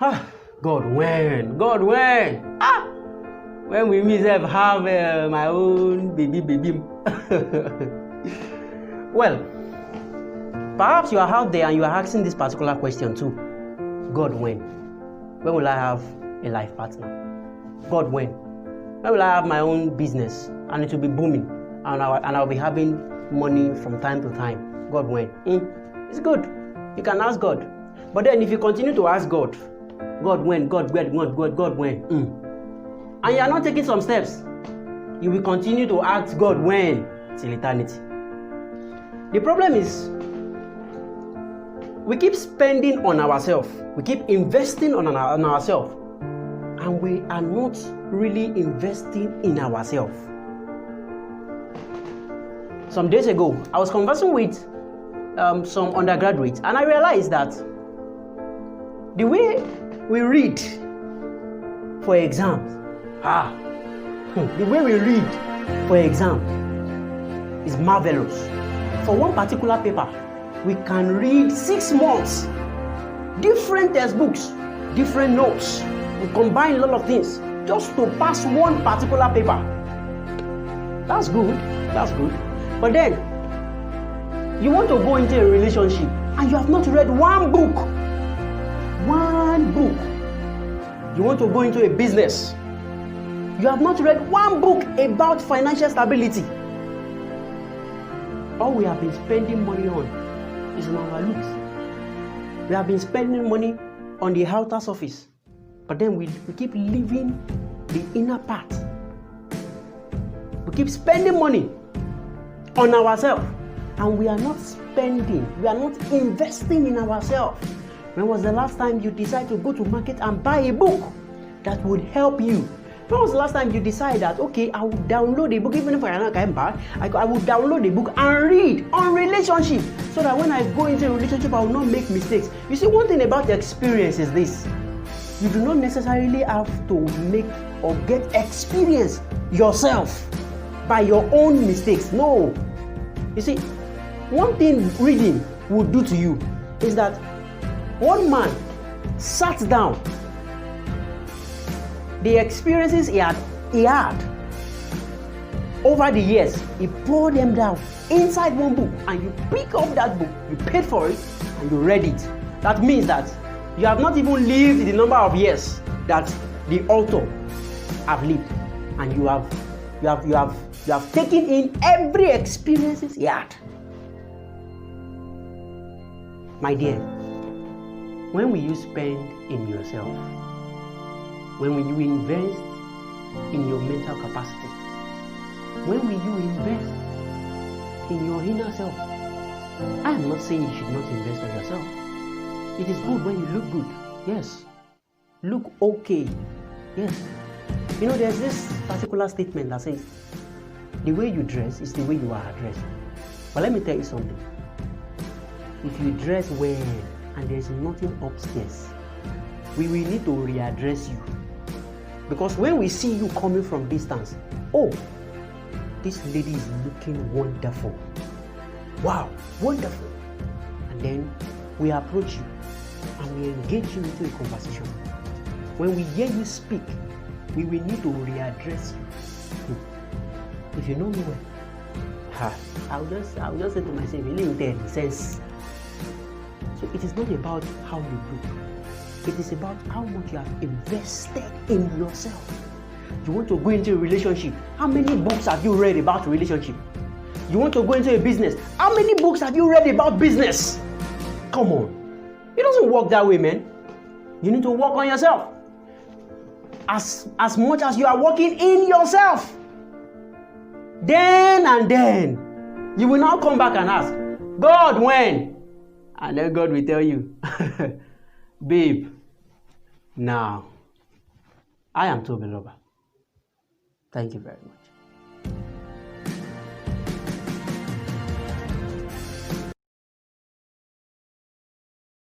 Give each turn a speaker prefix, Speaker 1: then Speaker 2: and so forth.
Speaker 1: God, when? God, when? When we myself have my own baby. Well, perhaps you are out there and you are asking this particular question too. God, when? When will I have a life partner? God, when? When will I have my own business and it will be booming and I'll be having money from time to time? God, when? It's good. You can ask God. But then if you continue to ask God, God, when? God, when? And you are not taking some steps, you will continue to ask God when till eternity. The problem is, we keep spending on ourselves, we keep investing on ourselves, and we are not really investing in ourselves. Some days ago, I was conversing with some undergraduates, and I realized that the way we read for exams, the way we read for exams is marvelous. For one particular paper, we can read 6 months, different textbooks, different notes. We combine a lot of things just to pass one particular paper. That's good. But then, you want to go into a relationship and you have not read one book. You want to go into a business. You have not read one book about financial stability. All we have been spending money on is on our looks. We have been spending money on the outer surface, but then we keep leaving the inner part. We keep spending money on ourselves, and we are not investing in ourselves. When was the last time you decided to go to market and buy a book that would help you? When was the last time you decided that, okay, I will download a book, even if I am not coming back, I will download a book and read on relationship, so that when I go into a relationship, I will not make mistakes. You see, one thing about the experience is this: you do not necessarily have to make or get experience yourself by your own mistakes. No. You see, one thing reading will do to you is that one man sat down. The experiences he had over the years, he poured them down inside one book, and you pick up that book, you paid for it, and you read it. That means that you have not even lived the number of years that the author have lived, and you have taken in every experiences he had. My dear, when will you spend in yourself? When will you invest in your mental capacity? When will you invest in your inner self? I am not saying you should not invest in yourself. It is good when you look good. Yes. Look okay. Yes. You know, there's this particular statement that says, the way you dress is the way you are addressed. But let me tell you something. If you dress well and there's nothing upstairs, we will need to readdress you. Because when we see you coming from distance, oh, this lady is looking wonderful. Wow, wonderful. And then we approach you and we engage you into a conversation. When we hear you speak, we will need to readdress you. If you know me well, I'll just say to myself, little sense. So it is not about how you look. It is about how much you have invested in yourself. You want to go into a relationship. How many books have you read about relationship? You want to go into a business. How many books have you read about business? Come on. It doesn't work that way, man. You need to work on yourself. As much as you are working in yourself. Then, you will now come back and ask, God, when? And then God will tell you, babe, now, I am Toby Loba. Thank you very much.